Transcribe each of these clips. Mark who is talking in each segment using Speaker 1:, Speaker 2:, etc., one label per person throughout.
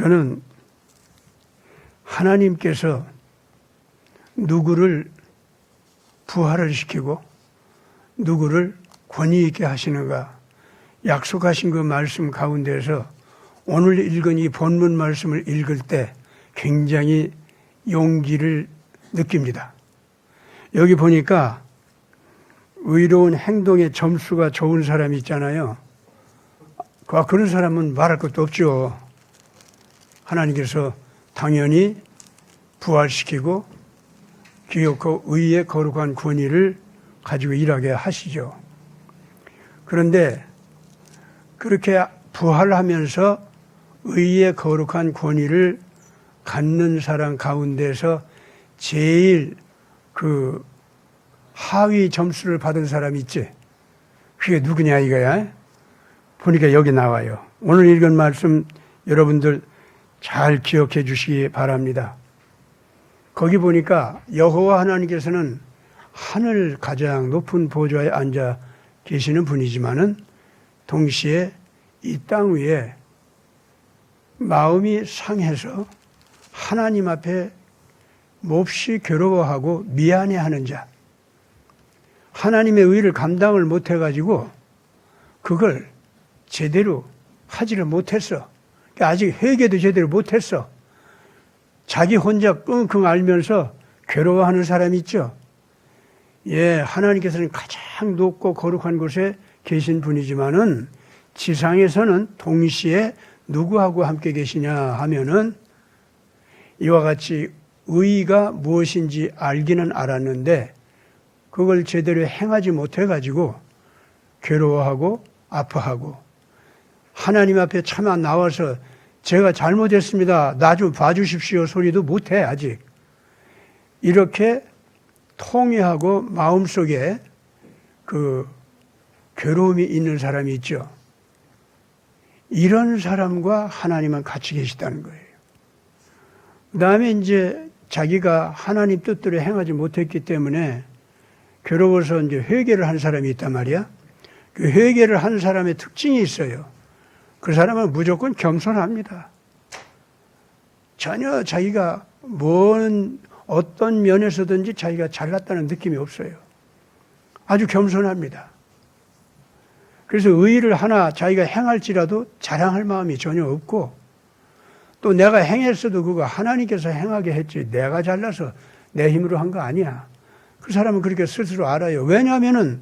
Speaker 1: 저는 하나님께서 누구를 부활을 시키고 누구를 권위 있게 하시는가 약속하신 그 말씀 가운데서 오늘 읽은 이 본문 말씀을 읽을 때 굉장히 용기를 느낍니다. 여기 보니까 의로운 행동의 점수가 좋은 사람이 있잖아요. 그런 사람은 말할 것도 없죠. 하나님께서 당연히 부활시키고 기업고 의의 거룩한 권위를 가지고 일하게 하시죠. 그런데 그렇게 부활하면서 의의 거룩한 권위를 갖는 사람 가운데서 제일 그 하위 점수를 받은 사람이 있지. 그게 누구냐 이거야. 보니까 여기 나와요. 오늘 읽은 말씀 여러분들 잘 기억해 주시기 바랍니다. 거기 보니까 여호와 하나님께서는 하늘 가장 높은 보좌에 앉아 계시는 분이지만은 동시에 이 땅 위에 마음이 상해서 하나님 앞에 몹시 괴로워하고 미안해하는 자, 하나님의 의를 감당을 못해가지고 그걸 제대로 하지를 못했어. 아직 회개도 제대로 못했어. 자기 혼자 끙끙 앓면서 괴로워하는 사람이 있죠. 예, 하나님께서는 가장 높고 거룩한 곳에 계신 분이지만은 지상에서는 동시에 누구하고 함께 계시냐 하면은 이와 같이 의의가 무엇인지 알기는 알았는데 그걸 제대로 행하지 못해가지고 괴로워하고 아파하고 하나님 앞에 차마 나와서 제가 잘못했습니다. 나 좀 봐주십시오 소리도 못해 아직. 이렇게 통회하고 마음속에 그 괴로움이 있는 사람이 있죠. 이런 사람과 하나님은 같이 계시다는 거예요. 그 다음에 이제 자기가 하나님 뜻대로 행하지 못했기 때문에 괴로워서 이제 회개를 한 사람이 있단 말이야. 그 회개를 한 사람의 특징이 있어요. 그 사람은 무조건 겸손합니다. 전혀 자기가 어떤 면에서든지 자기가 잘났다는 느낌이 없어요. 아주 겸손합니다. 그래서 의의를 하나 자기가 행할지라도 자랑할 마음이 전혀 없고 또 내가 행했어도 그거 하나님께서 행하게 했지 내가 잘나서 내 힘으로 한 거 아니야. 그 사람은 그렇게 스스로 알아요. 왜냐하면은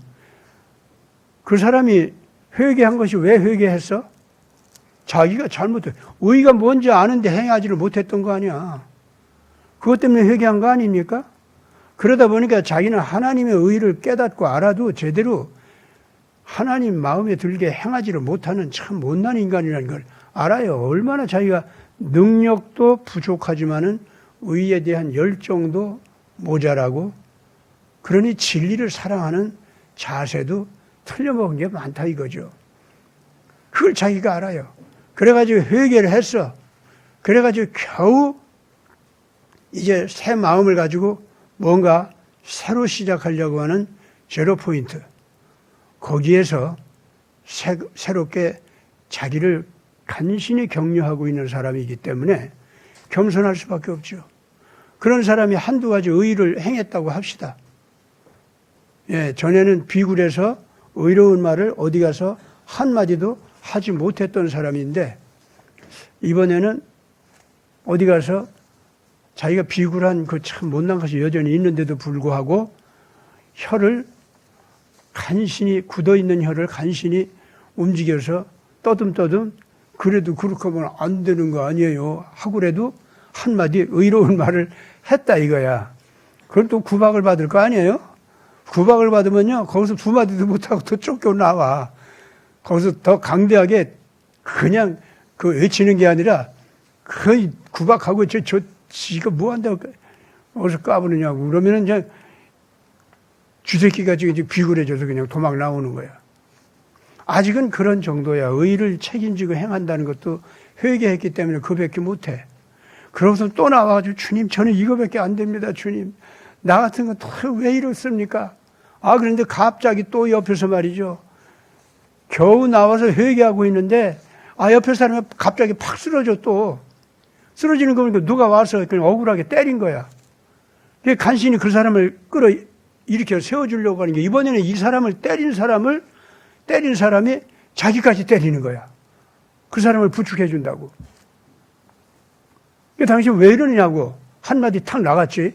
Speaker 1: 그 사람이 회개한 것이 왜 회개했어? 자기가 잘못해. 의의가 뭔지 아는데 행하지를 못했던 거 아니야. 그것 때문에 회개한 거 아닙니까? 그러다 보니까 자기는 하나님의 의의를 깨닫고 알아도 제대로 하나님 마음에 들게 행하지를 못하는 참 못난 인간이라는 걸 알아요. 얼마나 자기가 능력도 부족하지만은 의의에 대한 열정도 모자라고 그러니 진리를 사랑하는 자세도 틀려먹은 게 많다 이거죠. 그걸 자기가 알아요. 그래가지고 회개를 했어. 그래가지고 겨우 이제 새 마음을 가지고 뭔가 새로 시작하려고 하는 제로 포인트. 거기에서 새롭게 자기를 간신히 격려하고 있는 사람이기 때문에 겸손할 수밖에 없죠. 그런 사람이 한두 가지 의의를 행했다고 합시다. 예, 전에는 비굴해서 의로운 말을 어디 가서 한마디도 하지 못했던 사람인데 이번에는 어디 가서 자기가 비굴한 그 참 못난 것이 여전히 있는데도 불구하고 혀를 간신히 굳어있는 혀를 간신히 움직여서 떠듬떠듬 그래도 그렇게 하면 안 되는 거 아니에요 하고라도 한마디 의로운 말을 했다 이거야. 그럼 또 구박을 받을 거 아니에요? 구박을 받으면요 거기서 두 마디도 못하고 더 쫓겨나와. 거기서 더 강대하게 그냥 그 외치는 게 아니라 그 구박하고 지가 뭐 한다고 어디서 까부느냐고 그러면은 이제 쥐새끼가 지금 비굴해져서 그냥 도망 나오는 거야. 아직은 그런 정도야. 의의를 책임지고 행한다는 것도 회개했기 때문에 그밖에 못해. 그러고서 또 나와가지고 주님 저는 이거밖에 안 됩니다 주님. 나 같은 건 또 왜 이렇습니까? 그런데 갑자기 또 옆에서 말이죠. 겨우 나와서 회개하고 있는데 옆에 사람이 갑자기 팍 쓰러져 또. 쓰러지는 거 보니까 누가 와서 그냥 억울하게 때린 거야. 간신히 그 사람을 일으켜 세워주려고 하는 게, 이번에는 이 사람을 때린 사람이 자기까지 때리는 거야. 그 사람을 부축해 준다고. 당신 왜 이러냐고 한마디 탁 나갔지.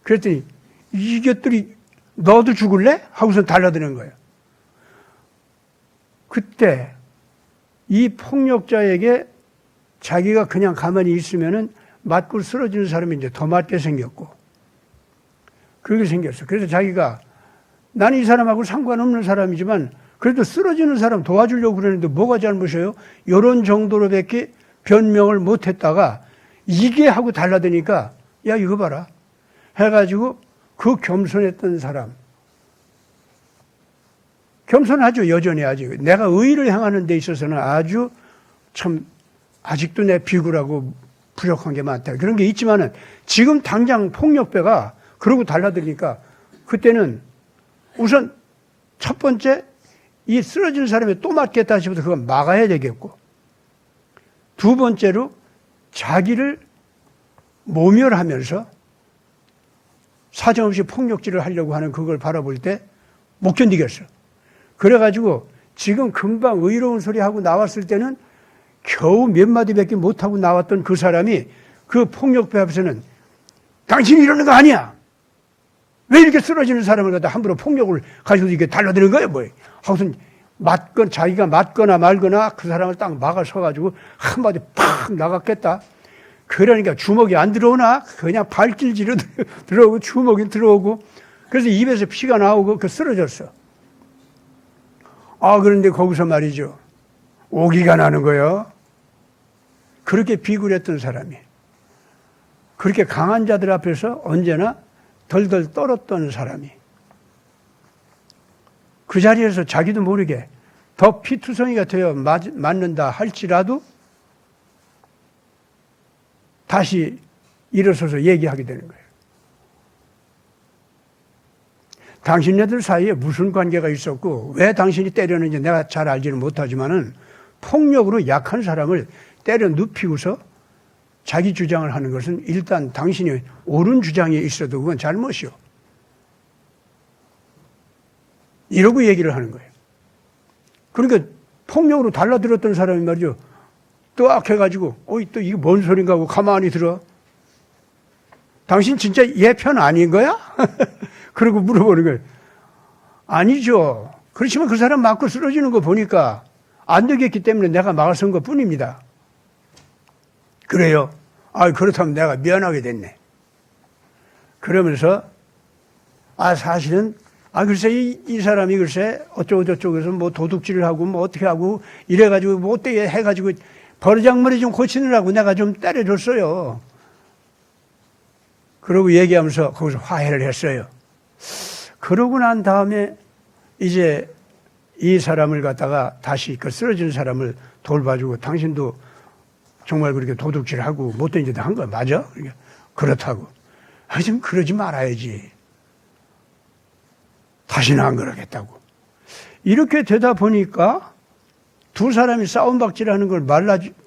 Speaker 1: 그랬더니 이것들이 너도 죽을래? 하고서 달라드는 거예요. 그때 이 폭력자에게 자기가 그냥 가만히 있으면은 맞고 쓰러지는 사람이 이제 더 맞게 생겼고, 그렇게 생겼어. 그래서 자기가 나는 이 사람하고 상관없는 사람이지만 그래도 쓰러지는 사람 도와주려고 그러는데 뭐가 잘못이에요? 이런 정도로밖에 변명을 못했다가 이게 하고 달라드니까 야 이거 봐라 해가지고 그 겸손했던 사람, 겸손하죠. 여전히 아직 내가 의를 향하는 데 있어서는 아주 참 아직도 내 비굴하고 부족한 게 많다. 그런 게 있지만은 지금 당장 폭력배가 그러고 달라드니까 그때는 우선 첫 번째 이 쓰러진 사람이 또 맞겠다 싶어서 그건 막아야 되겠고, 두 번째로 자기를 모멸하면서 사정없이 폭력질을 하려고 하는 그걸 바라볼 때 못 견디겠어. 그래가지고 지금 금방 의로운 소리 하고 나왔을 때는 겨우 몇 마디밖에 못하고 나왔던 그 사람이 그 폭력배 앞에서는 당신이 이러는 거 아니야. 왜 이렇게 쓰러지는 사람을 갖다 함부로 폭력을 가지고 이렇게 달라드는 거예요, 뭐. 하고선 자기가 맞거나 말거나 그 사람을 딱 막아서가지고 한마디 팍 나갔겠다. 그러니까 주먹이 안 들어오나? 그냥 발길질로 들어오고 주먹이 들어오고, 그래서 입에서 피가 나오고 그 쓰러졌어. 그런데 거기서 말이죠. 오기가 나는 거예요. 그렇게 비굴했던 사람이, 그렇게 강한 자들 앞에서 언제나 덜덜 떨었던 사람이 그 자리에서 자기도 모르게 더 피투성이가 되어 맞는다 할지라도 다시 일어서서 얘기하게 되는 거예요. 당신네들 사이에 무슨 관계가 있었고 왜 당신이 때렸는지 내가 잘 알지는 못하지만은 폭력으로 약한 사람을 때려 눕히고서 자기 주장을 하는 것은 일단 당신이 옳은 주장이 있어도 그건 잘못이요. 이러고 얘기를 하는 거예요. 그러니까 폭력으로 달라들었던 사람이 말이죠. 또악 해가지고 또 이게 뭔 소린가 하고 가만히 들어. 당신 진짜 얘 편 아닌 거야? 그러고 물어보는 거예요. 아니죠. 그렇지만 그 사람 맞고 쓰러지는 거 보니까 안 되겠기 때문에 내가 막아선 것 뿐입니다. 그래요? 그렇다면 내가 미안하게 됐네. 그러면서 사실은 글쎄 이 사람이 글쎄 어쩌고저쩌고해서 뭐 도둑질을 하고 뭐 어떻게 하고 이래가지고 뭐 어떻게 해가지고 버르장머리 좀 고치느라고 내가 좀 때려줬어요. 그러고 얘기하면서 거기서 화해를 했어요. 그러고 난 다음에 이제 이 사람을 갖다가 다시 그 쓰러진 사람을 돌봐주고 당신도 정말 그렇게 도둑질하고 못된 짓을 한 거야. 맞아? 그렇다고. 하지만 그러지 말아야지. 다시는 안 그러겠다고. 이렇게 되다 보니까 두 사람이 싸움박질하는 걸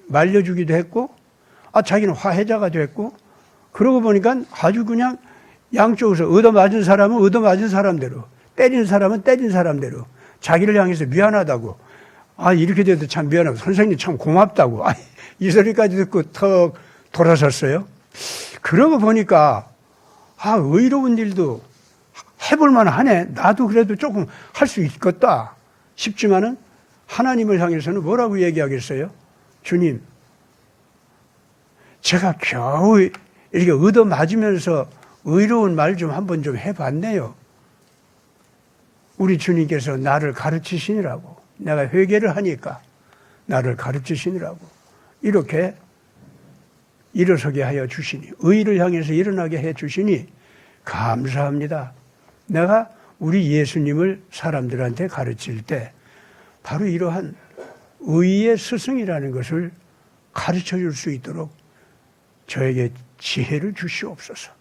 Speaker 1: 말려주기도 했고, 자기는 화해자가 됐고, 그러고 보니까 아주 그냥 양쪽에서 얻어맞은 사람은 얻어맞은 사람대로, 때린 사람은 때린 사람대로, 자기를 향해서 미안하다고, 이렇게 돼도 참 미안하고, 선생님 참 고맙다고, 이 소리까지 듣고 턱 돌아섰어요. 그러고 보니까, 의로운 일도 해볼만 하네. 나도 그래도 조금 할 수 있겠다 싶지만은 하나님을 향해서는 뭐라고 얘기하겠어요? 주님, 제가 겨우 이렇게 얻어맞으면서 의로운 말 좀 한번 좀 해봤네요. 우리 주님께서 나를 가르치시느라고, 내가 회개를 하니까 나를 가르치시느라고 이렇게 일어서게 하여 주시니, 의를 향해서 일어나게 해 주시니 감사합니다. 내가 우리 예수님을 사람들한테 가르칠 때 바로 이러한 의의 스승이라는 것을 가르쳐 줄 수 있도록 저에게 지혜를 주시옵소서.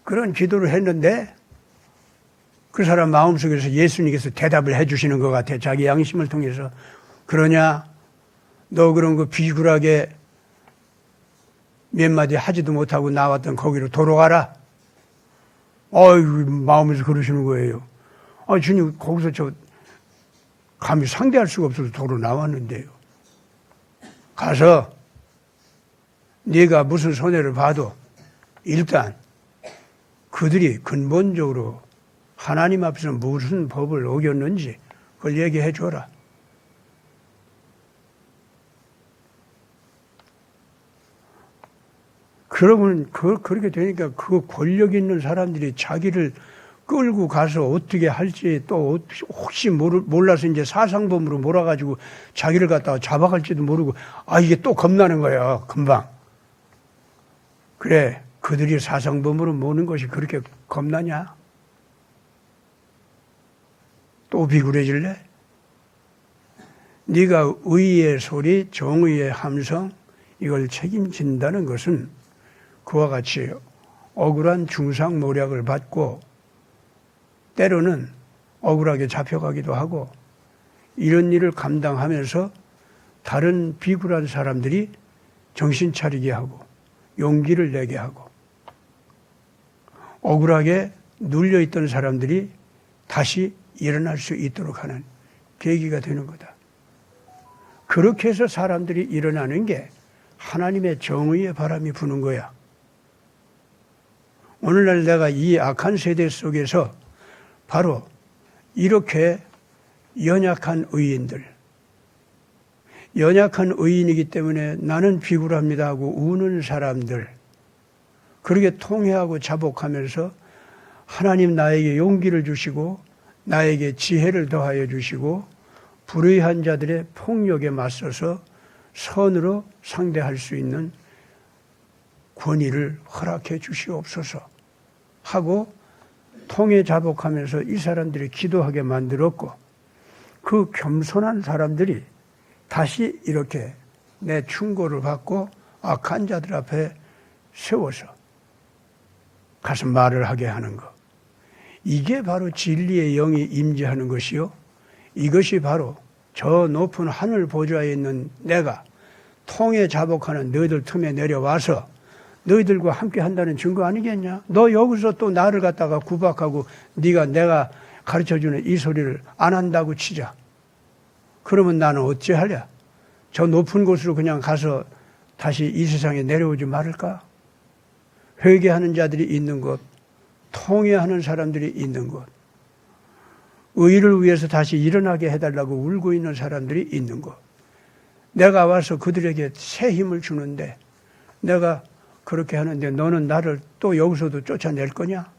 Speaker 1: 그런 기도를 했는데 그 사람 마음속에서 예수님께서 대답을 해 주시는 것 같아. 자기 양심을 통해서. 그러냐? 너 그런 거 비굴하게 몇 마디 하지도 못하고 나왔던 거기로 돌아가라. 아유, 마음에서 그러시는 거예요. 아, 주님, 거기서 저 감히 상대할 수가 없어서 도로 나왔는데요. 가서 네가 무슨 손해를 봐도 일단 그들이 근본적으로 하나님 앞에서 무슨 법을 어겼는지 그걸 얘기해 줘라. 그러면 그렇게 되니까 그 권력 있는 사람들이 자기를 끌고 가서 어떻게 할지 또 혹시 몰라서 이제 사상범으로 몰아가지고 자기를 갖다가 잡아갈지도 모르고 이게 또 겁나는 거야, 금방. 그래, 그들이 사상범으로 모는 것이 그렇게 겁나냐? 또 비굴해질래? 네가 의의 소리, 정의의 함성 이걸 책임진다는 것은 그와 같이 억울한 중상모략을 받고 때로는 억울하게 잡혀가기도 하고 이런 일을 감당하면서 다른 비굴한 사람들이 정신 차리게 하고 용기를 내게 하고 억울하게 눌려있던 사람들이 다시 일어날 수 있도록 하는 계기가 되는 거다. 그렇게 해서 사람들이 일어나는 게 하나님의 정의의 바람이 부는 거야. 오늘날 내가 이 악한 세대 속에서 바로 이렇게 연약한 의인들, 연약한 의인이기 때문에 나는 비굴합니다 하고 우는 사람들, 그렇게 통회하고 자복하면서 하나님 나에게 용기를 주시고 나에게 지혜를 더하여 주시고 불의한 자들의 폭력에 맞서서 선으로 상대할 수 있는 권위를 허락해 주시옵소서 하고 통해 자복하면서 이 사람들이 기도하게 만들었고 그 겸손한 사람들이 다시 이렇게 내 충고를 받고 악한 자들 앞에 세워서 가서 말을 하게 하는 것. 이게 바로 진리의 영이 임재하는 것이요. 이것이 바로 저 높은 하늘 보좌에 있는 내가 통해 자복하는 너희들 틈에 내려와서 너희들과 함께 한다는 증거 아니겠냐? 너 여기서 또 나를 갖다가 구박하고 내가 가르쳐주는 이 소리를 안 한다고 치자. 그러면 나는 어찌하랴? 저 높은 곳으로 그냥 가서 다시 이 세상에 내려오지 말을까? 회개하는 자들이 있는 곳, 통회하는 사람들이 있는 곳, 의를 위해서 다시 일어나게 해달라고 울고 있는 사람들이 있는 곳, 내가 와서 그들에게 새 힘을 주는데 내가 그렇게 하는데 너는 나를 또 여기서도 쫓아낼 거냐?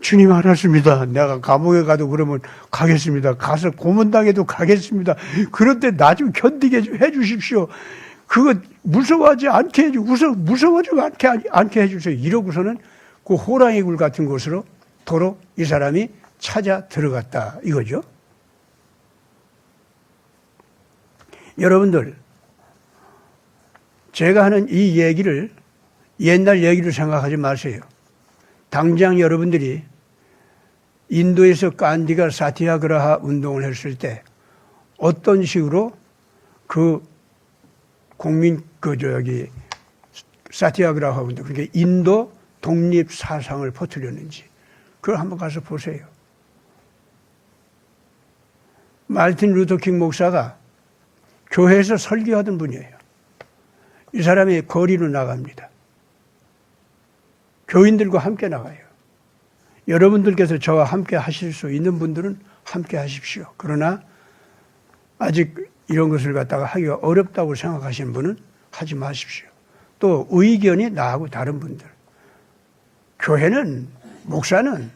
Speaker 1: 주님 알았습니다. 내가 감옥에 가도 그러면 가겠습니다. 가서 고문당해도 가겠습니다. 그런데 나 좀 견디게 해 주십시오. 그거 무서워하지 않게 무서워하지 않게 해주세요. 이러고서는 그 호랑이 굴 같은 곳으로 도로 이 사람이 찾아 들어갔다 이거죠. 여러분들, 제가 하는 이 얘기를 옛날 얘기를 생각하지 마세요. 당장 여러분들이 인도에서 간디가 사티아그라하 운동을 했을 때 어떤 식으로 그 사티아그라하 운동, 그러니까 인도 독립 사상을 퍼뜨렸는지 그걸 한번 가서 보세요. 말틴 루터킹 목사가 교회에서 설교하던 분이에요. 이 사람이 거리로 나갑니다. 교인들과 함께 나가요. 여러분들께서 저와 함께 하실 수 있는 분들은 함께 하십시오. 그러나 아직 이런 것을 갖다가 하기가 어렵다고 생각하시는 분은 하지 마십시오. 또 의견이 나하고 다른 분들. 교회는, 목사는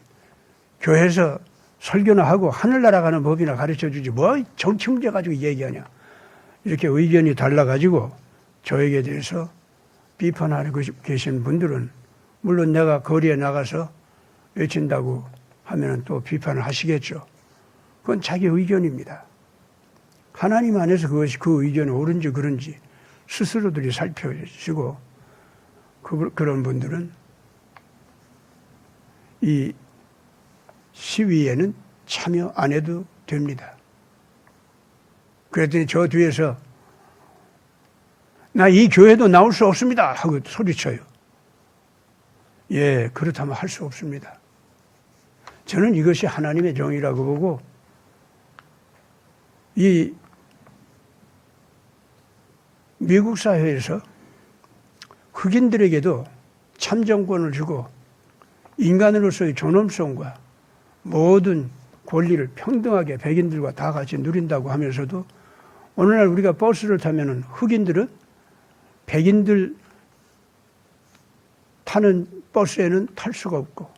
Speaker 1: 교회에서 설교나 하고 하늘나라 가는 법이나 가르쳐 주지 뭐 정치 문제 가지고 얘기하냐. 이렇게 의견이 달라가지고 저에게 대해서 비판하고 계신 분들은 물론 내가 거리에 나가서 외친다고 하면 또 비판을 하시겠죠. 그건 자기 의견입니다. 하나님 안에서 그것이 그 의견이 옳은지 그른지 스스로들이 살펴주시고 그런 분들은 이 시위에는 참여 안 해도 됩니다. 그랬더니 저 뒤에서 나 이 교회도 나올 수 없습니다 하고 소리쳐요. 예, 그렇다면 할 수 없습니다. 저는 이것이 하나님의 정의라고 보고 이 미국 사회에서 흑인들에게도 참정권을 주고 인간으로서의 존엄성과 모든 권리를 평등하게 백인들과 다 같이 누린다고 하면서도 오늘날 우리가 버스를 타면은 흑인들은 백인들 타는 버스에는 탈 수가 없고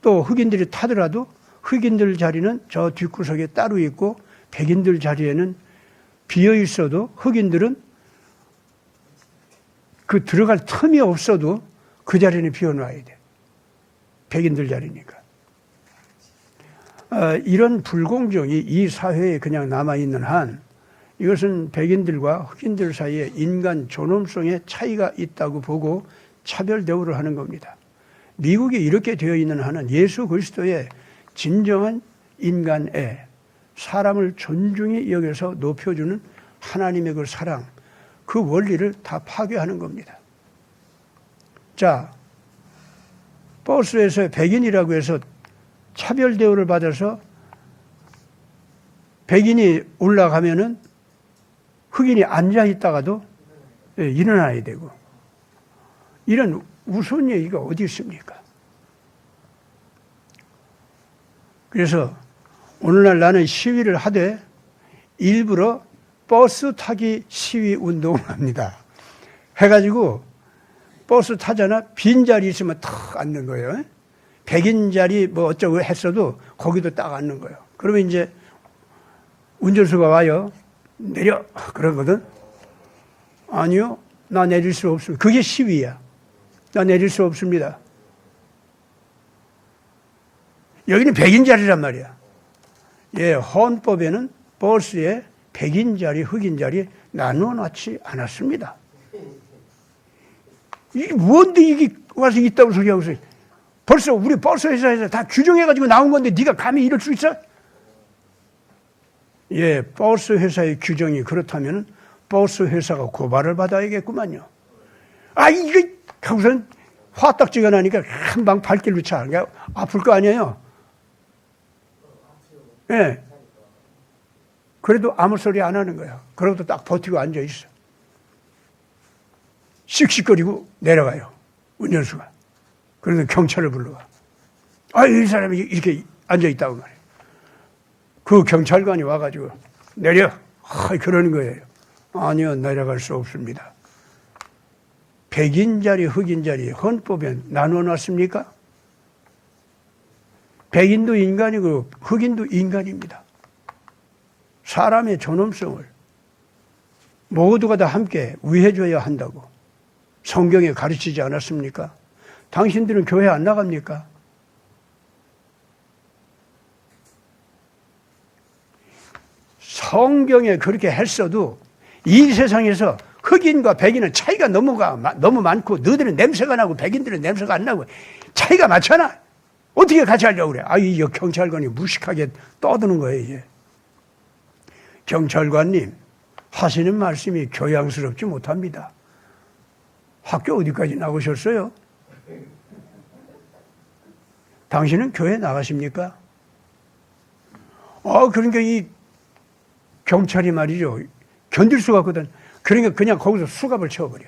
Speaker 1: 또 흑인들이 타더라도 흑인들 자리는 저 뒷구석에 따로 있고 백인들 자리에는 비어 있어도 흑인들은 그 들어갈 틈이 없어도 그 자리는 비워놔야 돼. 백인들 자리니까. 이런 불공정이 이 사회에 그냥 남아있는 한 이것은 백인들과 흑인들 사이에 인간 존엄성의 차이가 있다고 보고 차별 대우를 하는 겁니다. 미국이 이렇게 되어 있는 한은 예수 그리스도의 진정한 인간애, 사람을 존중히 여겨서 높여주는 하나님의 그 사랑, 그 원리를 다 파괴하는 겁니다. 자, 버스에서 백인이라고 해서 차별 대우를 받아서 백인이 올라가면은 흑인이 앉아 있다가도 일어나야 되고 이런 우스운 얘기가 어디 있습니까? 그래서 오늘날 나는 시위를 하되 일부러 버스 타기 시위 운동을 합니다. 해가지고 버스 타잖아. 빈자리 있으면 탁 앉는 거예요. 백인 자리 뭐 어쩌고 했어도 거기도 딱 앉는 거예요. 그러면 이제 운전수가 와요. 내려. 그러거든. 아니요. 나 내릴 수 없습니다. 그게 시위야. 나 내릴 수 없습니다. 여기는 백인 자리란 말이야. 예, 헌법에는 버스에 백인 자리, 흑인 자리 나누어 놨지 않았습니다. 이게 뭔데 이게 와서 있다고 소리하고 있어요. 벌써 우리 버스 회사에서 다 규정해가지고 나온 건데 네가 감히 이럴 수 있어? 예, 버스 회사의 규정이 그렇다면 버스 회사가 고발을 받아야겠구만요. 아, 이거 하고선 화딱지가 나니까 한방 발길로 차. 그러니까 아플 거 아니에요. 예. 그래도 아무 소리 안 하는 거야. 그러고도 딱 버티고 앉아 있어. 씩씩거리고 내려가요. 운전수가. 그래서 경찰을 불러와. 아, 이 사람이 이렇게 앉아 있다고 말이에요. 그 경찰관이 와가지고 내려. 그러는 거예요. 아니요, 내려갈 수 없습니다. 백인 자리, 흑인 자리 헌법에 나눠 놨습니까? 백인도 인간이고 흑인도 인간입니다. 사람의 존엄성을 모두가 다 함께 위해줘야 한다고 성경에 가르치지 않았습니까? 당신들은 교회 안 나갑니까? 성경에 그렇게 했어도 이 세상에서 흑인과 백인은 차이가 너무 많고 너희들은 냄새가 나고 백인들은 냄새가 안 나고 차이가 많잖아. 어떻게 같이 하려고 그래? 이 경찰관이 무식하게 떠드는 거예요, 이제. 경찰관님, 하시는 말씀이 교양스럽지 못합니다. 학교 어디까지 나오셨어요? 당신은 교회 나가십니까? 그러니까 이 경찰이 말이죠. 견딜 수가 없거든. 그러니까 그냥 거기서 수갑을 채워버려.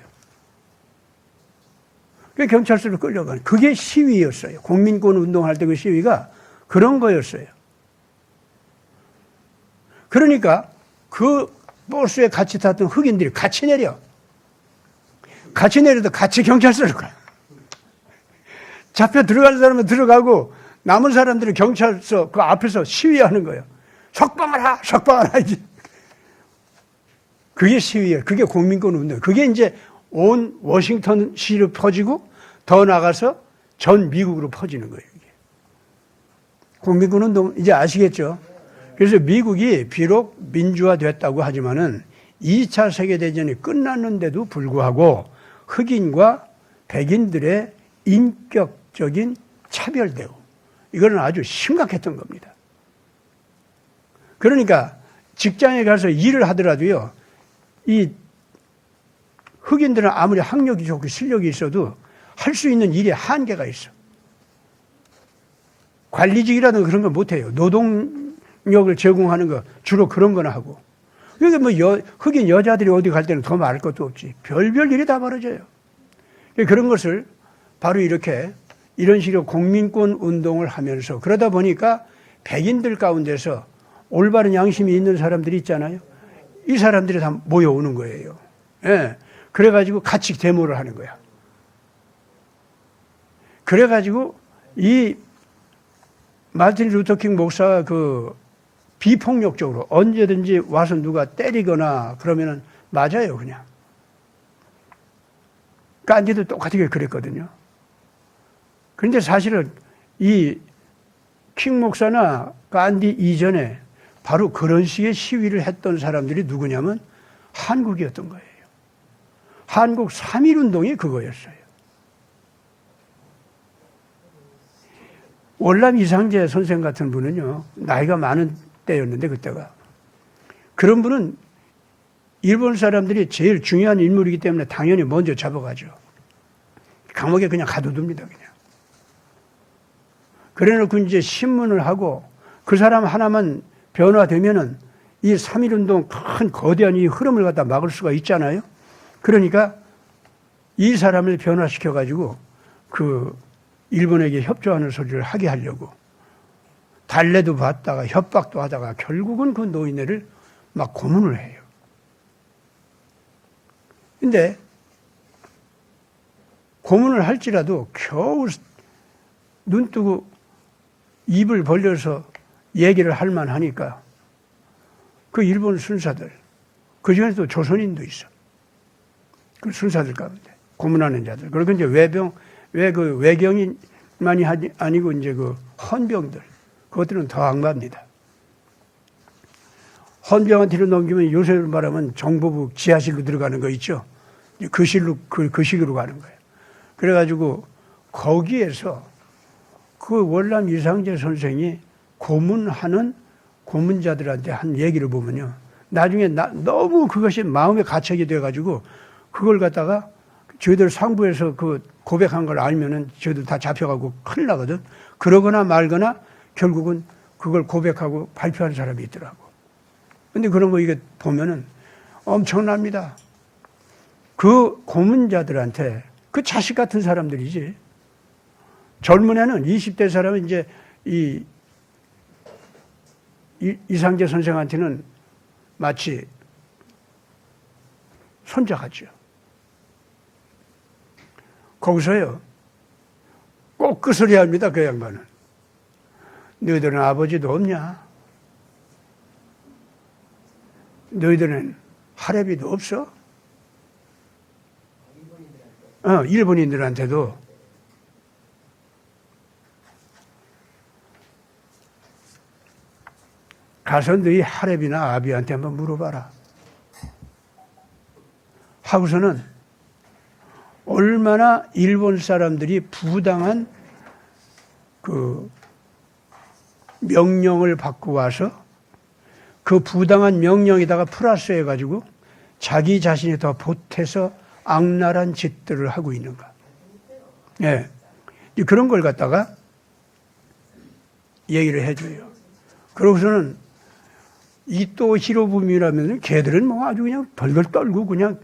Speaker 1: 그 경찰서로 끌려가는. 그게 시위였어요. 국민권 운동할 때 그 시위가 그런 거였어요. 그러니까 그 버스에 같이 탔던 흑인들이 같이 내려. 같이 내려도 같이 경찰서로 가. 잡혀 들어가는 사람은 들어가고 남은 사람들은 경찰서 그 앞에서 시위하는 거예요. 석방하라! 석방하라! 이제. 그게 시위예요. 그게 국민권 운동. 그게 이제 온 워싱턴 시로 퍼지고 더 나가서 전 미국으로 퍼지는 거예요. 이게. 국민권 운동 이제 아시겠죠? 그래서 미국이 비록 민주화됐다고 하지만은 2차 세계대전이 끝났는데도 불구하고 흑인과 백인들의 인격적인 차별 대우. 이거는 아주 심각했던 겁니다. 그러니까 직장에 가서 일을 하더라도요, 이 흑인들은 아무리 학력이 좋고 실력이 있어도 할 수 있는 일에 한계가 있어. 관리직이라든 그런 거 못해요. 노동력을 제공하는 거 주로 그런 거나 하고. 그러니까 뭐 흑인 여자들이 어디 갈 때는 더 말할 것도 없지. 별별 일이 다 벌어져요. 그런 것을 바로 이렇게 이런 식으로 국민권 운동을 하면서 그러다 보니까 백인들 가운데서 올바른 양심이 있는 사람들이 있잖아요. 이 사람들이 다 모여오는 거예요. 예. 그래가지고 같이 데모를 하는 거야. 그래가지고 이 마틴 루터킹 목사가 그 비폭력적으로 언제든지 와서 누가 때리거나 그러면은 맞아요, 그냥. 간디도 똑같이 그랬거든요. 그런데 사실은 이 킹 목사나 간디 이전에 바로 그런 식의 시위를 했던 사람들이 누구냐면 한국이었던 거예요. 한국 3.1운동이 그거였어요. 월남 이상재 선생 같은 분은요, 나이가 많은 때였는데 그때가. 그런 분은 일본 사람들이 제일 중요한 인물이기 때문에 당연히 먼저 잡아가죠. 감옥에 그냥 가둬둡니다, 그냥. 그래 놓고 이제 신문을 하고 그 사람 하나만 변화되면은 이 3.1운동 큰 거대한 이 흐름을 갖다 막을 수가 있잖아요. 그러니까 이 사람을 변화시켜가지고 그 일본에게 협조하는 소리를 하게 하려고 달래도 받다가 협박도 하다가 결국은 그 노인네를 막 고문을 해요. 근데 고문을 할지라도 겨우 눈 뜨고 입을 벌려서 얘기를 할 만하니까 그 일본 순사들, 그 중에 또 조선인도 있어. 그 순사들 가운데 고문하는 자들. 그리고 이제 외경인만이 아니고 이제 그 헌병들, 그것들은 더 악마입니다. 헌병한테로 넘기면 요새 말하면 정보부 지하실로 들어가는 거 있죠. 그 식으로 가는 거예요. 그래가지고 거기에서 그 월남 이상재 선생이 고문하는 고문자들한테 한 얘기를 보면요. 나중에 너무 그것이 마음에 가책이 돼가지고 그걸 갖다가 저희들 상부에서 그 고백한 걸 알면은 저희들 다 잡혀가고 큰일 나거든. 그러거나 말거나 결국은 그걸 고백하고 발표한 사람이 있더라고. 근데 그런 거 이게 보면은 엄청납니다. 그 고문자들한테 그 자식 같은 사람들이지. 젊은 애는 20대 사람은 이제 이상재 선생한테는 마치 손자 같죠. 거기서요, 꼭 그 소리 합니다, 그 양반은. 너희들은 아버지도 없냐? 너희들은 할애비도 없어? 일본인들한테도. 가서 너희 할애비나 아비한테 한번 물어봐라. 하고서는 얼마나 일본 사람들이 부당한 그 명령을 받고 와서 그 부당한 명령에다가 플러스 해가지고 자기 자신이 더 보태서 악랄한 짓들을 하고 있는가. 예. 그런 걸 갖다가 얘기를 해줘요. 그러고서는 이또 히로부미라면 걔들은 뭐 아주 그냥 벌벌 떨고 그냥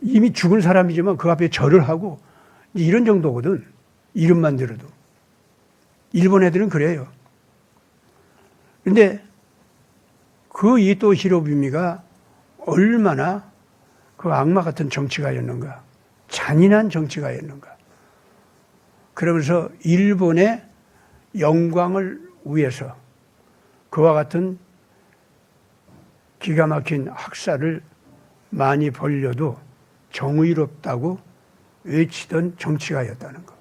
Speaker 1: 이미 죽은 사람이지만 그 앞에 절을 하고 이런 정도거든. 이름만 들어도. 일본 애들은 그래요. 그런데 그 이또 히로부미가 얼마나 그 악마 같은 정치가였는가. 잔인한 정치가였는가. 그러면서 일본의 영광을 위해서 그와 같은 기가 막힌 학살을 많이 벌려도 정의롭다고 외치던 정치가였다는 거.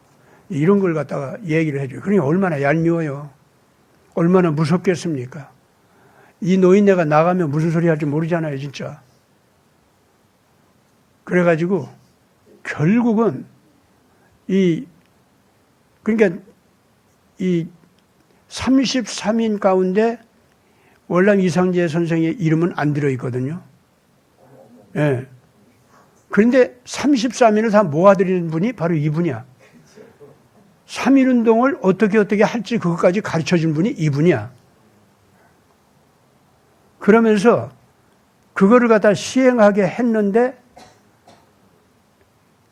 Speaker 1: 이런 걸 갖다가 얘기를 해줘요. 그러니 얼마나 얄미워요. 얼마나 무섭겠습니까? 이 노인네가 나가면 무슨 소리 할지 모르잖아요, 진짜. 그래가지고 결국은 그러니까 이 33인 가운데 월남 이상재 선생의 이름은 안 들어있거든요. 예. 그런데 33인을 다 모아드리는 분이 바로 이분이야. 3.1운동을 어떻게 할지 그것까지 가르쳐준 분이 이분이야. 그러면서 그거를 갖다 시행하게 했는데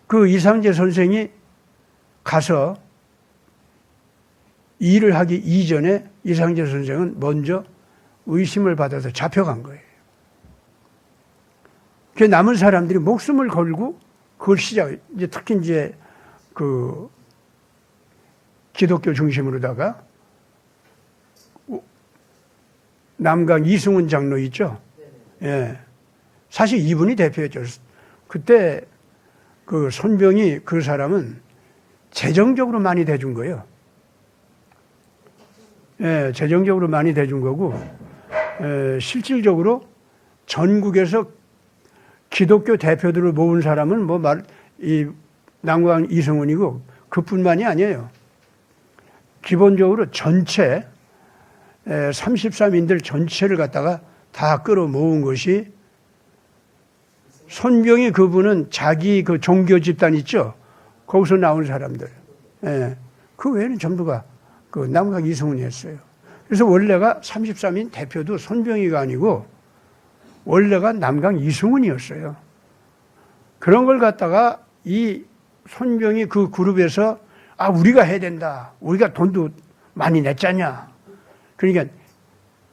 Speaker 1: 그 이상재 선생이 가서 일을 하기 이전에 이상재 선생은 먼저 의심을 받아서 잡혀간 거예요. 그 남은 사람들이 목숨을 걸고 그걸 이제 특히 이제 그 기독교 중심으로다가 남강 이승훈 장로 있죠? 예. 사실 이분이 대표였죠. 그때 그 손병이 그 사람은 재정적으로 많이 대준 거예요. 예, 재정적으로 많이 대준 거고, 실질적으로 전국에서 기독교 대표들을 모은 사람은 남강 이승훈이고 그뿐만이 아니에요. 기본적으로 전체 33인들 전체를 갖다가 다 끌어 모은 것이 손병이 그분은 자기 그 종교 집단 있죠? 거기서 나온 사람들. 예. 그 외에는 전부가 그 남강 이승훈이었어요. 그래서 원래가 33인 대표도 손병이가 아니고 원래가 남강 이승훈이었어요. 그런 걸 갖다가 이 손병이 그 그룹에서 우리가 해야 된다. 우리가 돈도 많이 냈잖냐. 그러니까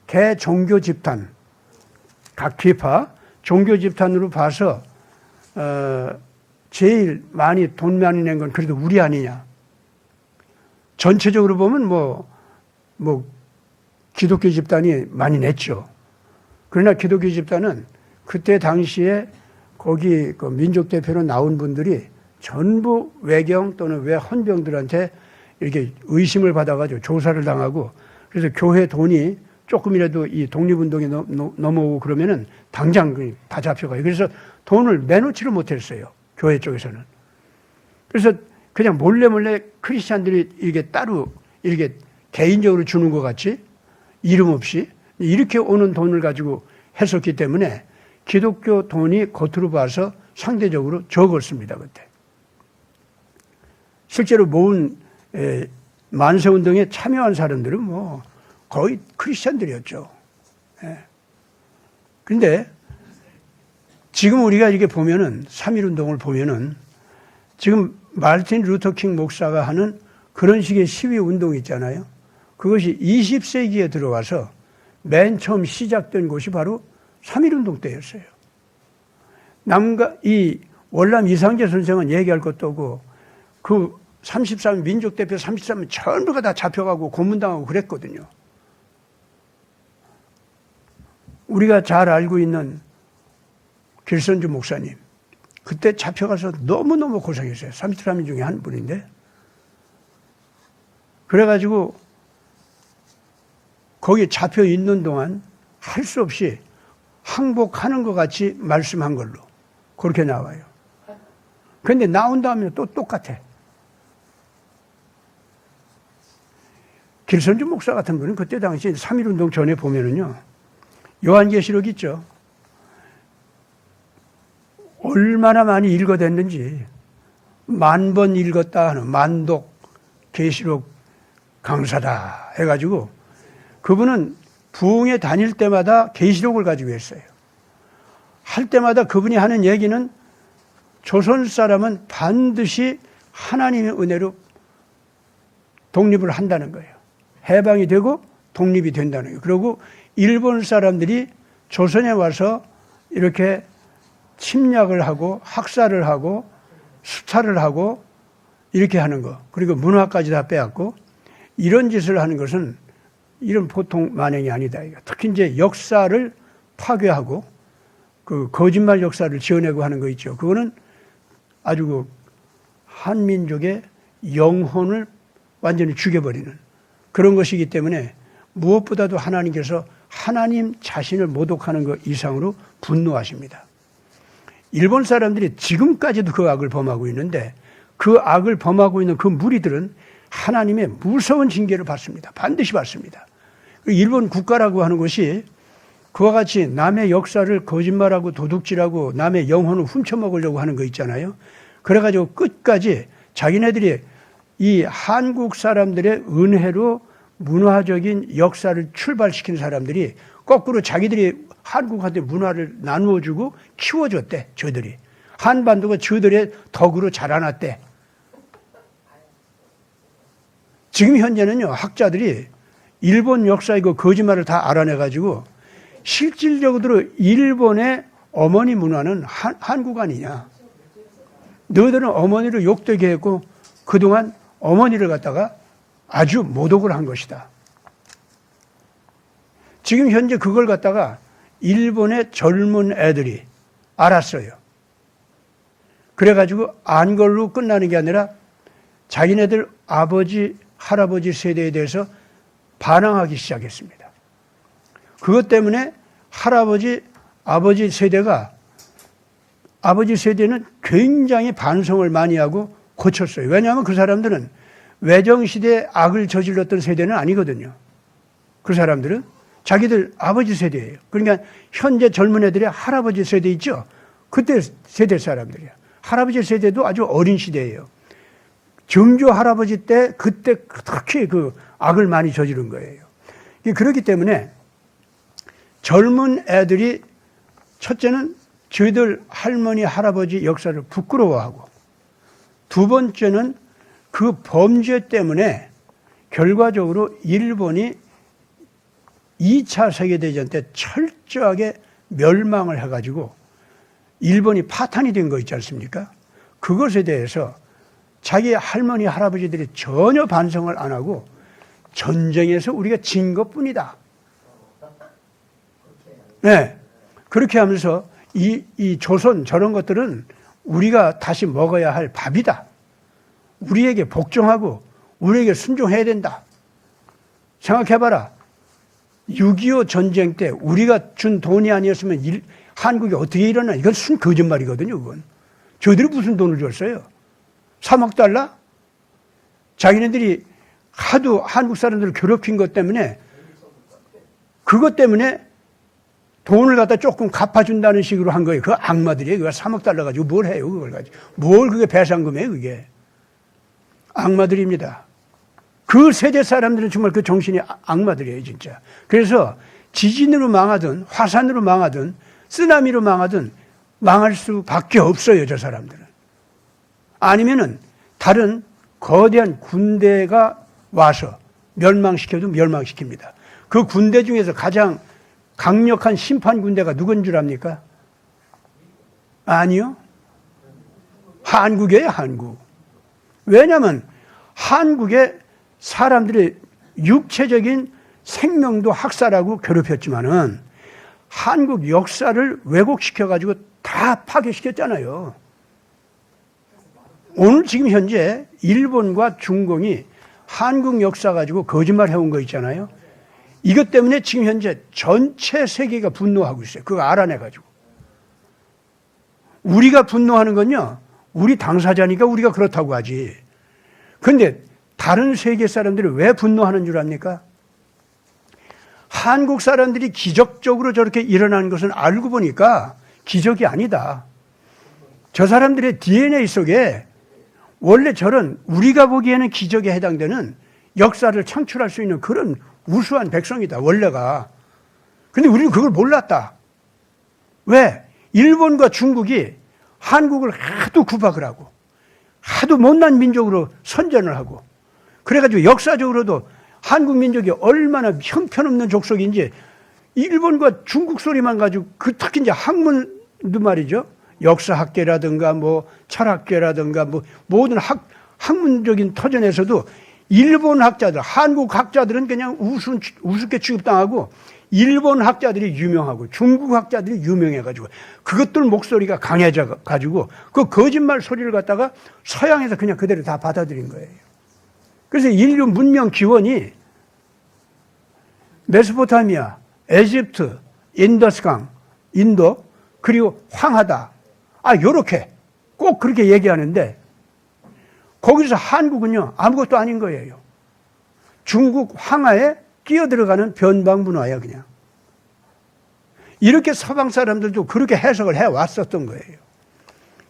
Speaker 1: 개 종교 집단, 각 기파 종교 집단으로 봐서 제일 많이 돈 많이 낸 건 그래도 우리 아니냐. 전체적으로 보면 기독교 집단이 많이 냈죠. 그러나 기독교 집단은 그때 당시에 거기 그 민족 대표로 나온 분들이 전부 외경 또는 외헌병들한테 이렇게 의심을 받아가지고 조사를 당하고 그래서 교회 돈이 조금이라도 이 독립운동에 넘어오고 그러면은 당장 다 잡혀가요. 그래서 돈을 내놓지를 못했어요. 교회 쪽에서는. 그래서 그냥 몰래 크리스찬들이 이렇게 따로 이렇게 개인적으로 주는 것 같이 이름 없이 이렇게 오는 돈을 가지고 했었기 때문에 기독교 돈이 겉으로 봐서 상대적으로 적었습니다. 그때. 실제로 모은 만세운동에 참여한 사람들은 거의 크리스찬들이었죠. 그런데 지금 우리가 이렇게 보면은 3.1운동을 보면은 지금 마르틴 루터킹 목사가 하는 그런 식의 시위 운동이 있잖아요. 그것이 20세기에 들어와서 맨 처음 시작된 곳이 바로 3.1운동 때였어요. 이 월남 이상재 선생은 얘기할 것도 없고 그 33 민족대표 33은 전부가 다 잡혀가고 고문당하고 그랬거든요. 우리가 잘 알고 있는 길선주 목사님 그때 잡혀가서 너무너무 고생했어요. 33인 중에 한 분인데 그래가지고 거기 잡혀 있는 동안 할 수 없이 항복하는 것 같이 말씀한 걸로 그렇게 나와요. 그런데 나온 다음에 또 똑같아. 길선주 목사 같은 분은 그때 당시 3.1운동 전에 보면은요, 요한계시록 있죠. 얼마나 많이 읽어댔는지 10,000번 읽었다 하는 만독 계시록 강사다 해가지고 그분은 부흥에 다닐 때마다 계시록을 가지고 했어요. 할 때마다 그분이 하는 얘기는 조선 사람은 반드시 하나님의 은혜로 독립을 한다는 거예요. 해방이 되고 독립이 된다는 거예요. 그리고 일본 사람들이 조선에 와서 이렇게 침략을 하고 학살을 하고 수탈을 하고 이렇게 하는 거. 그리고 문화까지 다 빼앗고 이런 짓을 하는 것은 이런 보통 만행이 아니다. 특히 이제 역사를 파괴하고 그 거짓말 역사를 지어내고 하는 거 있죠. 그거는 아주 그 한민족의 영혼을 완전히 죽여버리는 그런 것이기 때문에 무엇보다도 하나님께서 하나님 자신을 모독하는 것 이상으로 분노하십니다. 일본 사람들이 지금까지도 그 악을 범하고 있는데 그 악을 범하고 있는 그 무리들은 하나님의 무서운 징계를 받습니다. 반드시 받습니다. 일본 국가라고 하는 것이 그와 같이 남의 역사를 거짓말하고 도둑질하고 남의 영혼을 훔쳐먹으려고 하는 거 있잖아요. 그래가지고 끝까지 자기네들이 이 한국 사람들의 은혜로 문화적인 역사를 출발시킨 사람들이 거꾸로 자기들이 한국한테 문화를 나누어주고 키워줬대. 저들이. 한반도가 저들의 덕으로 자라났대. 지금 현재는요, 학자들이 일본 역사의 그 거짓말을 다 알아내가지고 실질적으로 일본의 어머니 문화는 한국 아니냐. 너희들은 어머니를 욕되게 했고 그동안 어머니를 갖다가 아주 모독을 한 것이다. 지금 현재 그걸 갖다가 일본의 젊은 애들이 알았어요. 그래가지고 안 걸로 끝나는 게 아니라 자기네들 아버지, 할아버지 세대에 대해서 반항하기 시작했습니다. 그것 때문에 할아버지, 아버지 세대가 아버지 세대는 굉장히 반성을 많이 하고 고쳤어요. 왜냐하면 그 사람들은 외정시대에 악을 저질렀던 세대는 아니거든요. 그 사람들은 자기들 아버지 세대예요. 그러니까 현재 젊은 애들의 할아버지 세대 있죠? 그때 세대 사람들이야. 할아버지 세대도 아주 어린 시대예요. 정조 할아버지 때 그때 특히 그 악을 많이 저지른 거예요. 그렇기 때문에 젊은 애들이 첫째는 저희들 할머니, 할아버지 역사를 부끄러워하고 두 번째는 그 범죄 때문에 결과적으로 일본이 2차 세계대전 때 철저하게 멸망을 해가지고 일본이 파탄이 된 거 있지 않습니까? 그것에 대해서 자기 할머니, 할아버지들이 전혀 반성을 안 하고 전쟁에서 우리가 진 것뿐이다. 네. 그렇게 하면서 이 조선 저런 것들은 우리가 다시 먹어야 할 밥이다. 우리에게 복종하고 우리에게 순종해야 된다. 생각해봐라. 6.25 전쟁 때 우리가 준 돈이 아니었으면 한국이 어떻게 일어나? 이건 순 거짓말이거든요. 그건. 저희들이 무슨 돈을 줬어요? 3억 달러? 자기네들이 하도 한국 사람들을 괴롭힌 것 때문에 그것 때문에 돈을 갖다 조금 갚아준다는 식으로 한 거예요. 그 악마들이에요. 그거 3억 달러 가지고 뭘 해요? 그걸 가지고. 뭘 그게 배상금이에요? 그게. 악마들입니다. 그 세대 사람들은 정말 그 정신이 악마들이에요. 진짜. 그래서 지진으로 망하든 화산으로 망하든 쓰나미로 망하든 망할 수밖에 없어요. 저 사람들은. 아니면은 다른 거대한 군대가 와서 멸망시켜도 멸망시킵니다. 그 군대 중에서 가장 강력한 심판 군대가 누군 줄 압니까? 아니요. 한국이에요, 한국. 왜냐하면 한국의 사람들의 육체적인 생명도 학살하고 괴롭혔지만은 한국 역사를 왜곡시켜가지고 다 파괴시켰잖아요. 오늘 지금 현재 일본과 중공이 한국 역사 가지고 거짓말 해온 거 있잖아요. 이것 때문에 지금 현재 전체 세계가 분노하고 있어요. 그거 알아내가지고. 우리가 분노하는 건요, 우리 당사자니까 우리가 그렇다고 하지. 그런데 다른 세계 사람들이 왜 분노하는 줄 압니까? 한국 사람들이 기적적으로 저렇게 일어나는 것은 알고 보니까 기적이 아니다. 저 사람들의 DNA 속에 원래 저런 우리가 보기에는 기적에 해당되는 역사를 창출할 수 있는 그런 우수한 백성이다, 원래가. 근데 우리는 그걸 몰랐다. 왜? 일본과 중국이 한국을 하도 구박을 하고 하도 못난 민족으로 선전을 하고 그래가지고 역사적으로도 한국 민족이 얼마나 형편없는 족속인지 일본과 중국 소리만 가지고 그 특히 이제 학문도 말이죠. 역사학계라든가 뭐 철학계라든가 뭐 모든 학문적인 터전에서도 일본 학자들, 한국 학자들은 그냥 우습게 취급당하고 일본 학자들이 유명하고 중국 학자들이 유명해가지고 그것들 목소리가 강해져가지고 그 거짓말 소리를 갖다가 서양에서 그냥 그대로 다 받아들인 거예요. 그래서 인류 문명 기원이 메소포타미아, 에집트, 인더스강, 인도, 그리고 황하다. 요렇게 꼭 그렇게 얘기하는데 거기서 한국은요, 아무것도 아닌 거예요. 중국 황하에 끼어들어가는 변방 문화야 그냥. 이렇게 서방 사람들도 그렇게 해석을 해왔었던 거예요.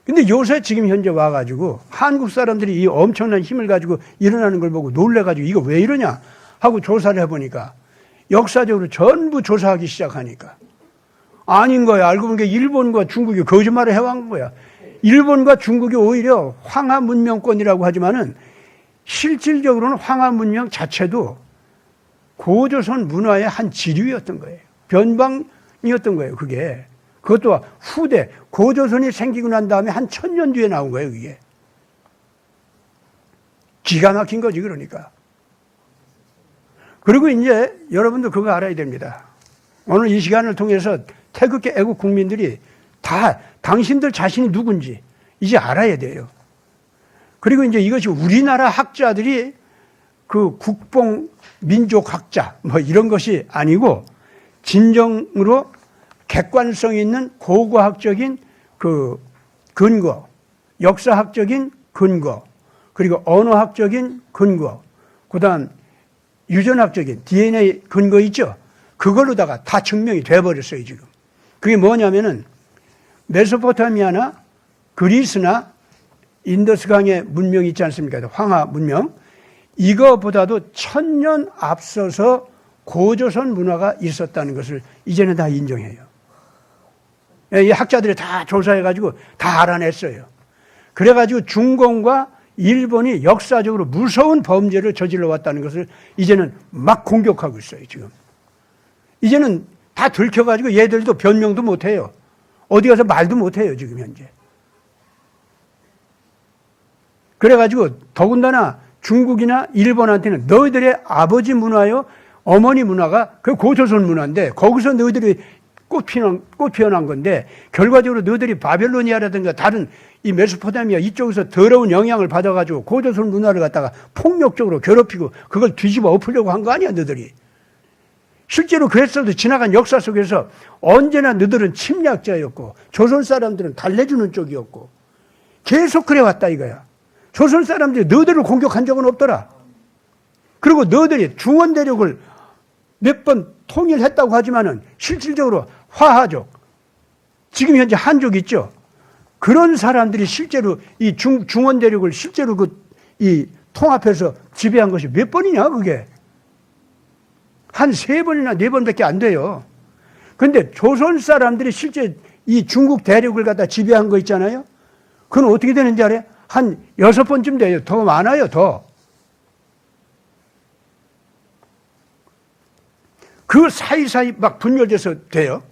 Speaker 1: 근데 요새 지금 현재 와가지고 한국 사람들이 이 엄청난 힘을 가지고 일어나는 걸 보고 놀래가지고 이거 왜 이러냐 하고 조사를 해보니까 역사적으로 전부 조사하기 시작하니까 아닌 거야. 알고 보니까 일본과 중국이 거짓말을 해왔는 거야. 일본과 중국이 오히려 황하 문명권이라고 하지만은 실질적으로는 황하 문명 자체도 고조선 문화의 한 지류였던 거예요. 변방이었던 거예요, 그게. 그것도 후대, 고조선이 생기고 난 다음에 한 1000년 뒤에 나온 거예요, 그게. 기가 막힌 거지, 그러니까. 그리고 이제 여러분도 그거 알아야 됩니다. 오늘 이 시간을 통해서 태극기 애국 국민들이 다 당신들 자신이 누군지 이제 알아야 돼요. 그리고 이제 이것이 우리나라 학자들이 그 국뽕 민족학자 뭐 이런 것이 아니고 진정으로 객관성 있는 고고학적인 그 근거, 역사학적인 근거, 그리고 언어학적인 근거, 그다음 유전학적인 DNA 근거 있죠? 그걸로다가 다 증명이 돼버렸어요, 지금. 그게 뭐냐면은 메소포타미아나 그리스나 인더스강의 문명이 있지 않습니까? 황하 문명. 이거보다도 1000년 앞서서 고조선 문화가 있었다는 것을 이제는 다 인정해요. 이 학자들이 다 조사해가지고 다 알아냈어요. 그래가지고 중공과 일본이 역사적으로 무서운 범죄를 저질러 왔다는 것을 이제는 막 공격하고 있어요, 지금. 이제는 다 들켜가지고 얘들도 변명도 못해요. 어디 가서 말도 못해요, 지금 현재. 그래가지고 더군다나 중국이나 일본한테는 너희들의 아버지 문화요, 어머니 문화가 그 고조선 문화인데 거기서 너희들이 꽃 피어난 건데 결과적으로 너희들이 바벨로니아라든가 다른 이 메소포타미아 이쪽에서 더러운 영향을 받아가지고 고조선 문화를 갖다가 폭력적으로 괴롭히고 그걸 뒤집어 엎으려고 한 거 아니야, 너희들이. 실제로 그랬어도 지나간 역사 속에서 언제나 너희들은 침략자였고 조선 사람들은 달래주는 쪽이었고 계속 그래왔다 이거야. 조선 사람들이 너희들을 공격한 적은 없더라. 그리고 너희들이 중원 대륙을 몇 번 통일했다고 하지만은 실질적으로 화하족, 지금 현재 한족 있죠. 그런 사람들이 실제로 이 중원 대륙을 실제로 이 통합해서 지배한 것이 몇 번이냐, 그게. 한 3번이나 4번밖에 안 돼요. 그런데 조선 사람들이 실제 이 중국 대륙을 갖다 지배한 거 있잖아요. 그건 어떻게 되는지 알아요? 한 6번쯤 돼요. 더 많아요, 더. 그 사이사이 막 분열돼서 돼요.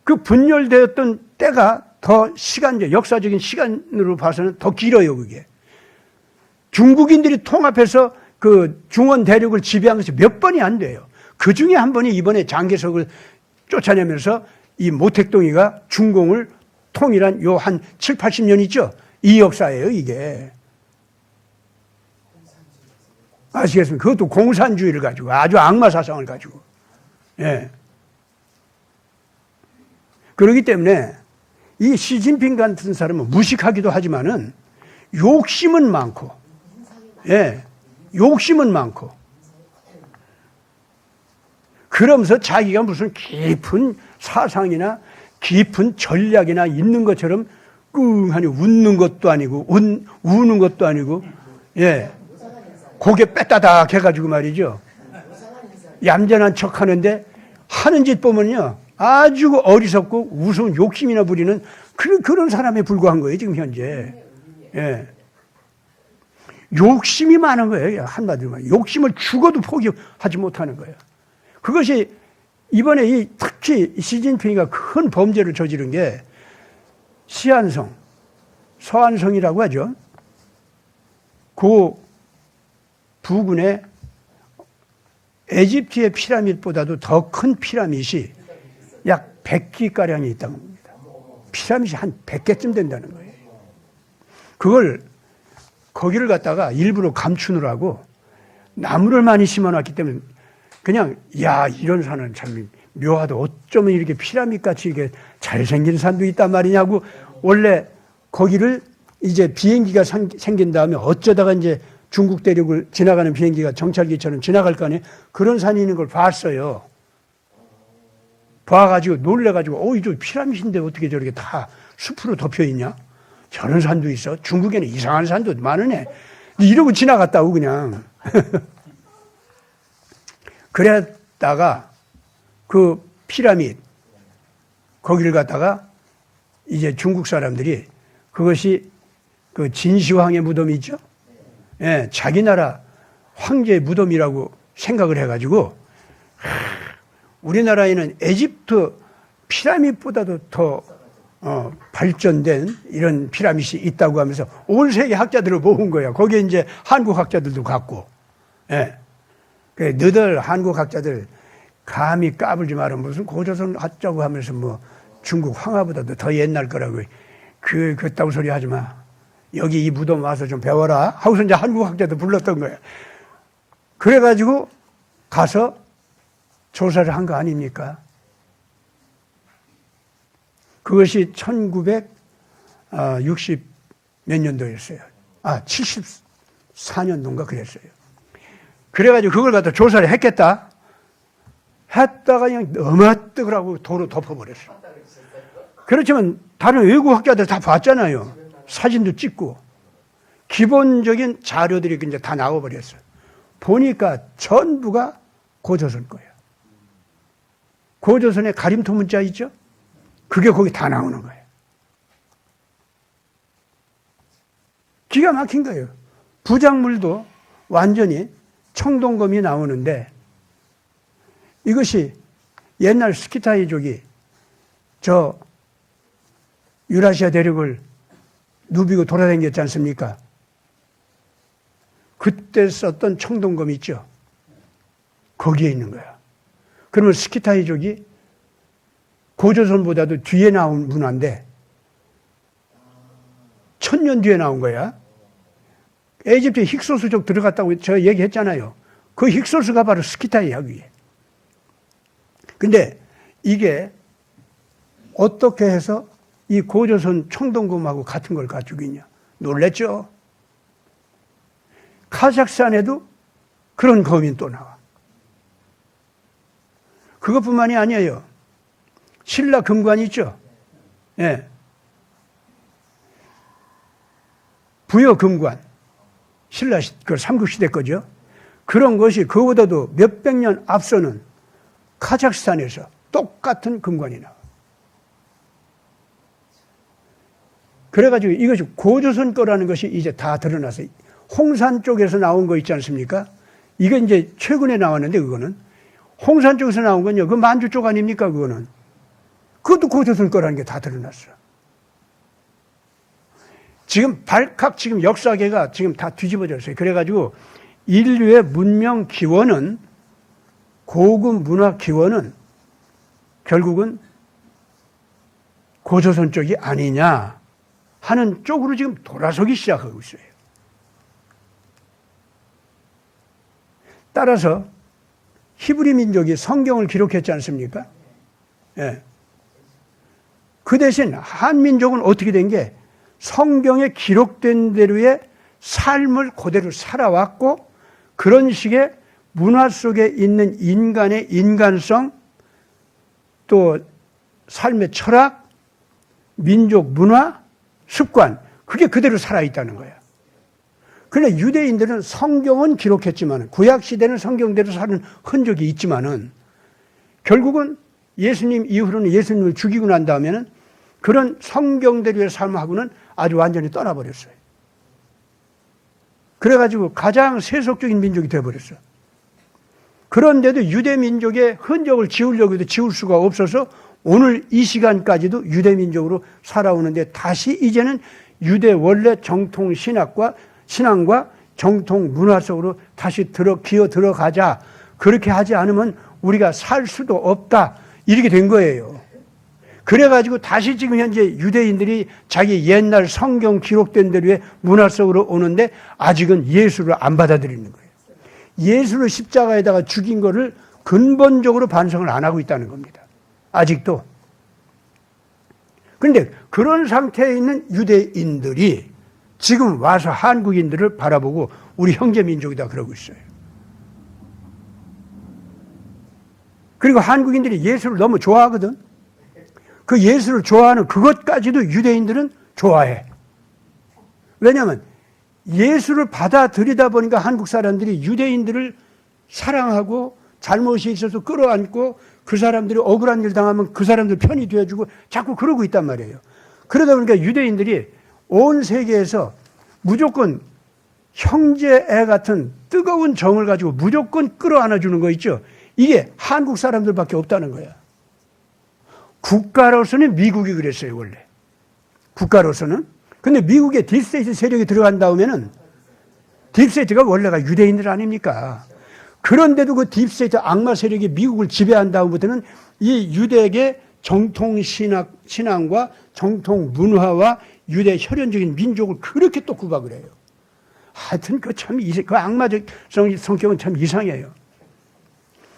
Speaker 1: 그 분열되었던 때가 더 역사적인 시간으로 봐서는 더 길어요, 그게. 중국인들이 통합해서 그 중원 대륙을 지배한 것이 몇 번이 안 돼요. 그 중에 한 번이 이번에 장개석을 쫓아내면서 이 모택동이가 중공을 통일한 요 한 7, 80년 있죠? 이 역사예요, 이게. 아시겠습니까? 그것도 공산주의를 가지고, 아주 악마 사상을 가지고. 예. 그렇기 때문에 이 시진핑 같은 사람은 무식하기도 하지만은 욕심은 많고, 예. 욕심은 많고. 그러면서 자기가 무슨 깊은 사상이나 깊은 전략이나 있는 것처럼 끙하니 웃는 것도 아니고, 우는 것도 아니고, 예. 고개 빼따닥 해가지고 말이죠. 얌전한 척 하는데 하는 짓 보면요. 아주 어리석고 우스운 욕심이나 부리는 그런 사람에 불과한 거예요, 지금 현재. 예. 욕심이 많은 거예요, 한마디로 말하면. 욕심을 죽어도 포기하지 못하는 거예요. 그것이 이번에 특히 시진핑이가 큰 범죄를 저지른 게 시안성, 서안성이라고 하죠. 그 부근에 에집트의 피라밋보다도 더 큰 피라밋이 약 100기가량이 있다고 합니다. 피라밋이 한 100개쯤 된다는 거예요. 그걸 거기를 갖다가 일부러 감추느라고 나무를 많이 심어놨기 때문에 그냥 이런 산은 참 묘하다. 어쩌면 이렇게 피라밋같이 이게 잘생긴 산도 있단 말이냐고 원래 거기를 이제 비행기가 생긴 다음에 어쩌다가 이제 중국 대륙을 지나가는 비행기가 정찰기처럼 지나갈 거 아니에요. 그런 산이 있는 걸 봤어요. 봐가지고 놀래가지고 저 피라미드인데 어떻게 저렇게 다 숲으로 덮여있냐? 저런 산도 있어. 중국에는 이상한 산도 많으네. 이러고 지나갔다고 그냥. 그랬다가 그 피라미드 거기를 갔다가 이제 중국 사람들이 그것이 그 진시황의 무덤이죠. 예, 자기 나라 황제의 무덤이라고 생각을 해가지고 우리나라에는 에집트 피라미드보다도 더 발전된 이런 피라미드이 있다고 하면서 온 세계 학자들을 모은 거예요. 거기에 이제 한국 학자들도 갔고, 예. 너들 한국 학자들 감히 까불지 마라. 무슨 고조선 하자고 하면서 뭐 중국 황하보다도 더 옛날 거라고. 그따구 소리 하지 마. 여기 이 무덤 와서 좀 배워라. 하고서 이제 한국 학자도 불렀던 거예요. 그래가지고 가서 조사를 한 거 아닙니까? 그것이 1960 몇 년도였어요. 74년도인가 그랬어요. 그래가지고 그걸 갖다 조사를 했겠다. 했다가 그냥 어마뜨걸 하고 도로 덮어버렸어. 그렇지만 다른 외국 학자들 다 봤잖아요. 사진도 찍고. 기본적인 자료들이 이제 다 나와버렸어요. 보니까 전부가 고조선 거예요. 고조선의 가림토 문자 있죠? 그게 거기 다 나오는 거예요. 기가 막힌 거예요. 부작물도 완전히 청동검이 나오는데 이것이 옛날 스키타이족이 저 유라시아 대륙을 누비고 돌아다녔지 않습니까? 그때 썼던 청동검 있죠? 거기에 있는 거야. 그러면 스키타이족이 고조선보다도 뒤에 나온 문화인데 1000년 뒤에 나온 거야. 에집트에 힉소스족 들어갔다고 저 얘기했잖아요. 그 힉소스가 바로 스키타이야, 그게. 근데 이게 어떻게 해서 이 고조선 청동검하고 같은 걸 가지고 있냐? 놀랬죠? 카자흐스탄에도 그런 검이 또 나와. 그것뿐만이 아니에요. 신라 금관 있죠? 예. 부여 금관. 신라 그 삼국시대 거죠. 그런 것이 그보다도 몇백 년 앞서는 카자흐스탄에서 똑같은 금관이 나와. 그래가지고 이것이 고조선 거라는 것이 이제 다 드러나서 홍산 쪽에서 나온 거 있지 않습니까? 이게 이제 최근에 나왔는데 그거는 홍산 쪽에서 나온 건요. 그 만주 쪽 아닙니까? 그거는. 그것도 고조선 거라는 게 다 드러났어. 지금 발칵 지금 역사계가 지금 다 뒤집어졌어요. 그래가지고 인류의 문명 기원은 고급 문화 기원은 결국은 고조선 쪽이 아니냐 하는 쪽으로 지금 돌아서기 시작하고 있어요. 따라서 히브리 민족이 성경을 기록했지 않습니까? 예. 그 대신 한민족은 어떻게 된 게 성경에 기록된 대로의 삶을 그대로 살아왔고 그런 식의 문화 속에 있는 인간의 인간성 또 삶의 철학, 민족 문화, 습관 그게 그대로 살아있다는 거예요. 그러나 유대인들은 성경은 기록했지만 구약시대는 성경대로 사는 흔적이 있지만은 결국은 예수님 이후로는 예수님을 죽이고 난 다음에는 그런 성경대로의 삶하고는 아주 완전히 떠나버렸어요. 그래가지고 가장 세속적인 민족이 되어버렸어요. 그런데도 유대 민족의 흔적을 지우려고 해도 지울 수가 없어서 오늘 이 시간까지도 유대 민족으로 살아오는데 다시 이제는 유대 원래 정통 신앙과 정통 문화 속으로 다시 기어 들어가자. 그렇게 하지 않으면 우리가 살 수도 없다. 이렇게 된 거예요. 그래가지고 다시 지금 현재 유대인들이 자기 옛날 성경 기록된 대로의 문화 속으로 오는데 아직은 예수를 안 받아들이는 거예요. 예수를 십자가에다가 죽인 거를 근본적으로 반성을 안 하고 있다는 겁니다. 아직도. 그런데 그런 상태에 있는 유대인들이 지금 와서 한국인들을 바라보고 우리 형제 민족이다 그러고 있어요. 그리고 한국인들이 예수를 너무 좋아하거든. 그 예수를 좋아하는 그것까지도 유대인들은 좋아해. 왜냐하면 예수를 받아들이다 보니까 한국 사람들이 유대인들을 사랑하고 잘못이 있어서 끌어안고 그 사람들이 억울한 일 당하면 그 사람들 편이 되어주고 자꾸 그러고 있단 말이에요. 그러다 보니까 유대인들이 온 세계에서 무조건 형제애 같은 뜨거운 정을 가지고 무조건 끌어안아주는 거 있죠. 이게 한국 사람들밖에 없다는 거야. 국가로서는 미국이 그랬어요, 원래. 국가로서는. 근데 미국에 딥스테이트 세력이 들어간 다음에는 딥스테이트가 원래가 유대인들 아닙니까? 그런데도 그 딥스테이트 악마 세력이 미국을 지배한 다음부터는 이 유대계 정통 신앙과 정통 문화와 유대 혈연적인 민족을 그렇게 또 구박을 해요. 하여튼 그 악마적 성격은 참 이상해요.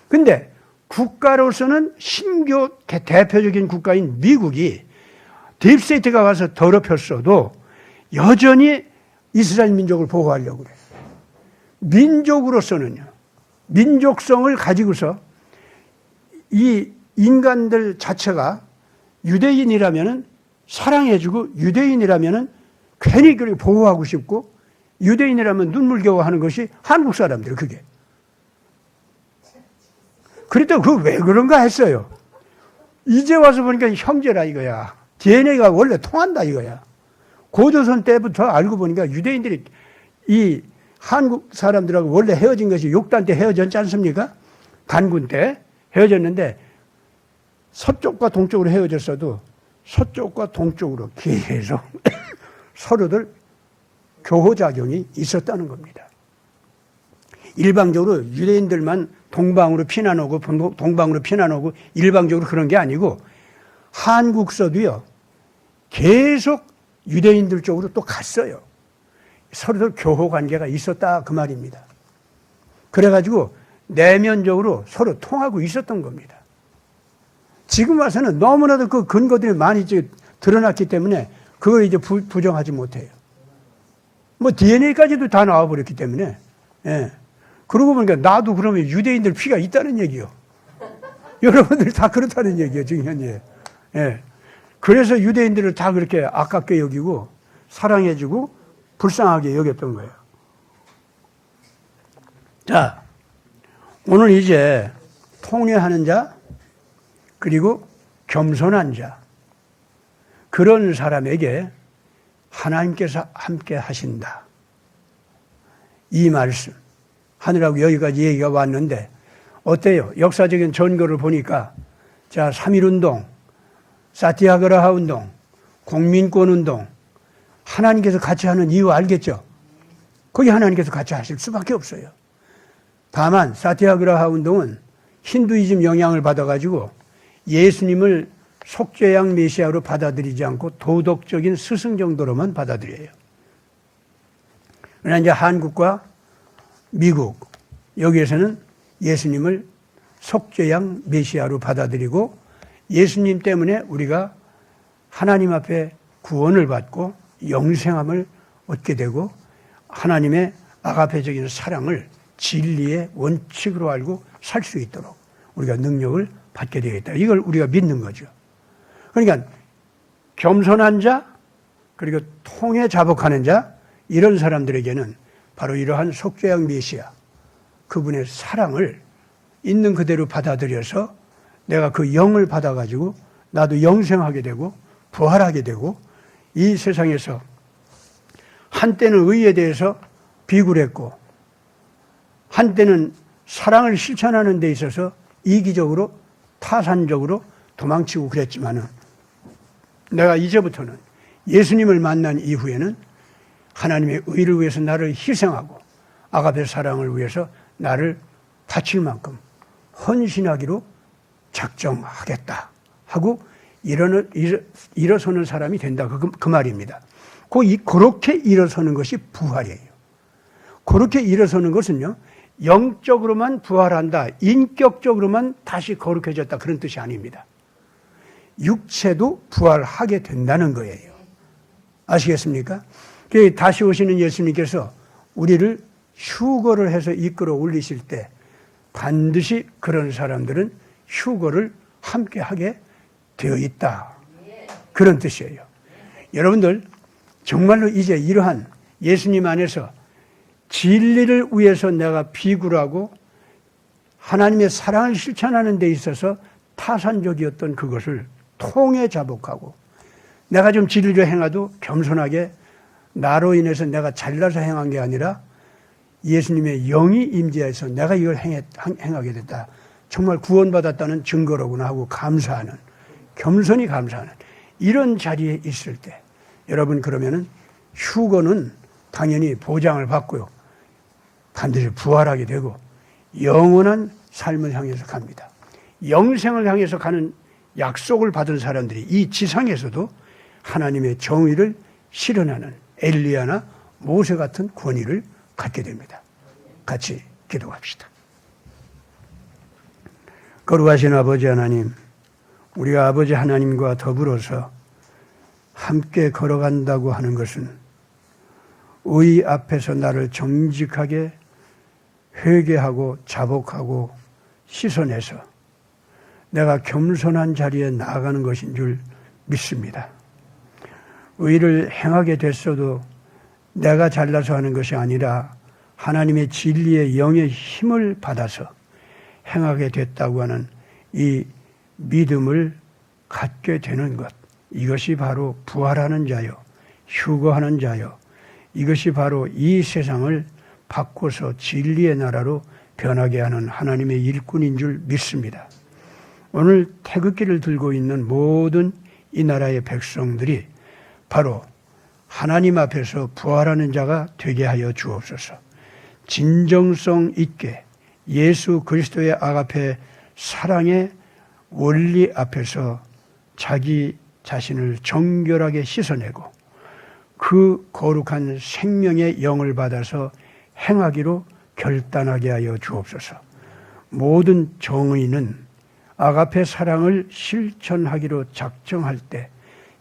Speaker 1: 근데 국가로서는 신교 대표적인 국가인 미국이 딥스테이트가 와서 더럽혔어도 여전히 이스라엘 민족을 보호하려고 그래요. 민족으로서는요. 민족성을 가지고서 이 인간들 자체가 유대인이라면은 사랑해주고 유대인이라면은 괜히 그렇게 보호하고 싶고 유대인이라면 눈물겨워하는 것이 한국 사람들 그게. 그랬더니 그 왜 그런가 했어요. 이제 와서 보니까 형제라 이거야. DNA가 원래 통한다 이거야. 고조선 때부터 알고 보니까 유대인들이 이 한국 사람들하고 원래 헤어진 것이 욕단 때 헤어졌지 않습니까? 단군 때 헤어졌는데 서쪽과 동쪽으로 헤어졌어도 서쪽과 동쪽으로 계속 서로들 교호작용이 있었다는 겁니다. 일방적으로 유대인들만 동방으로 피난오고 동방으로 피난오고 일방적으로 그런 게 아니고 한국서도요. 계속 유대인들 쪽으로 또 갔어요. 서로들 교호 관계가 있었다 그 말입니다. 그래가지고 내면적으로 서로 통하고 있었던 겁니다. 지금 와서는 너무나도 그 근거들이 많이 드러났기 때문에 그걸 이제 부정하지 못해요. 뭐 DNA까지도 다 나와버렸기 때문에. 예. 그러고 보니까 나도 그러면 유대인들 피가 있다는 얘기요. 여러분들 다 그렇다는 얘기예요, 지금 현재. 예. 그래서 유대인들을 다 그렇게 아깝게 여기고 사랑해주고 불쌍하게 여겼던 거예요. 자, 오늘 이제 통회하는 자, 그리고 겸손한 자, 그런 사람에게 하나님께서 함께 하신다. 이 말씀. 하느라고 여기까지 얘기가 왔는데, 어때요? 역사적인 전거를 보니까, 자, 3.1운동, 사티아그라하 운동, 공민권 운동, 하나님께서 같이 하는 이유 알겠죠? 거기 하나님께서 같이 하실 수밖에 없어요. 다만, 사티아그라하 운동은 힌두이즘 영향을 받아가지고 예수님을 속죄양 메시아로 받아들이지 않고 도덕적인 스승 정도로만 받아들여요. 그러나 이제 한국과 미국, 여기에서는 예수님을 속죄양 메시아로 받아들이고 예수님 때문에 우리가 하나님 앞에 구원을 받고 영생함을 얻게 되고 하나님의 아가페적인 사랑을 진리의 원칙으로 알고 살 수 있도록 우리가 능력을 받게 되겠다. 이걸 우리가 믿는 거죠. 그러니까 겸손한 자, 그리고 통에 자복하는 자, 이런 사람들에게는 바로 이러한 속죄양 메시아, 그분의 사랑을 있는 그대로 받아들여서 내가 그 영을 받아가지고 나도 영생하게 되고 부활하게 되고 이 세상에서 한때는 의에 대해서 비굴했고 한때는 사랑을 실천하는 데 있어서 이기적으로 타산적으로 도망치고 그랬지만은 내가 이제부터는 예수님을 만난 이후에는 하나님의 의를 위해서 나를 희생하고 아가페 사랑을 위해서 나를 바칠 만큼 헌신하기로 작정하겠다 하고 일어서는 사람이 된다. 그 말입니다. 그렇게 일어서는 것이 부활이에요. 그렇게 일어서는 것은요, 영적으로만 부활한다, 인격적으로만 다시 거룩해졌다, 그런 뜻이 아닙니다. 육체도 부활하게 된다는 거예요. 아시겠습니까? 다시 오시는 예수님께서 우리를 휴거를 해서 이끌어 올리실 때 반드시 그런 사람들은 휴거를 함께 하게 되어 있다. 그런 뜻이에요. 여러분들 정말로 이제 이러한 예수님 안에서 진리를 위해서 내가 비굴하고 하나님의 사랑을 실천하는 데 있어서 타산적이었던 그것을 통해 자복하고 내가 좀 진리를 행해도 겸손하게 나로 인해서 내가 잘나서 행한 게 아니라 예수님의 영이 임재해서 내가 이걸 행하게 됐다. 정말 구원받았다는 증거로구나 하고 감사하는, 겸손히 감사하는 이런 자리에 있을 때 여러분 그러면은 휴거는 당연히 보장을 받고요. 반드시 부활하게 되고 영원한 삶을 향해서 갑니다. 영생을 향해서 가는 약속을 받은 사람들이 이 지상에서도 하나님의 정의를 실현하는 엘리야나 모세 같은 권위를 갖게 됩니다. 같이 기도합시다. 거룩하신 아버지 하나님, 우리가 아버지 하나님과 더불어서 함께 걸어간다고 하는 것은 의 앞에서 나를 정직하게 회개하고 자복하고 씻어내서 내가 겸손한 자리에 나아가는 것인 줄 믿습니다. 의를 행하게 됐어도 내가 잘나서 하는 것이 아니라 하나님의 진리의 영의 힘을 받아서 행하게 됐다고 하는 이 믿음을 갖게 되는 것, 이것이 바로 부활하는 자요, 휴거하는 자요, 이것이 바로 이 세상을 바꿔서 진리의 나라로 변하게 하는 하나님의 일꾼인 줄 믿습니다. 오늘 태극기를 들고 있는 모든 이 나라의 백성들이 바로 하나님 앞에서 부활하는 자가 되게 하여 주옵소서. 진정성 있게 예수 그리스도의 아가페 사랑의 원리 앞에서 자기 자신을 정결하게 씻어내고 그 거룩한 생명의 영을 받아서 행하기로 결단하게 하여 주옵소서. 모든 정의는 아가페 사랑을 실천하기로 작정할 때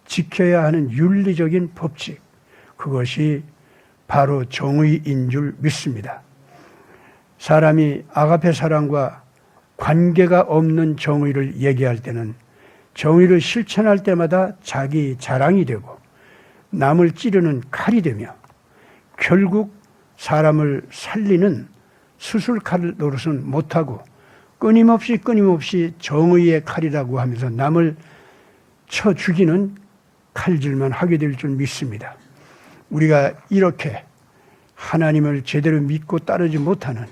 Speaker 1: 지켜야 하는 윤리적인 법칙, 그것이 바로 정의인 줄 믿습니다. 사람이 아가페 사랑과 관계가 없는 정의를 얘기할 때는 정의를 실천할 때마다 자기 자랑이 되고 남을 찌르는 칼이 되며 결국 사람을 살리는 수술칼 노릇은 못하고 끊임없이 정의의 칼이라고 하면서 남을 쳐 죽이는 칼질만 하게 될 줄 믿습니다. 우리가 이렇게 하나님을 제대로 믿고 따르지 못하는,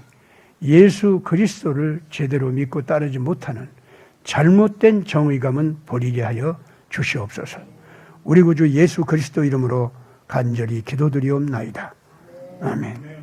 Speaker 1: 예수 그리스도를 제대로 믿고 따르지 못하는 잘못된 정의감은 버리게 하여 주시옵소서. 우리 구주 예수 그리스도 이름으로 간절히 기도드리옵나이다. 아멘.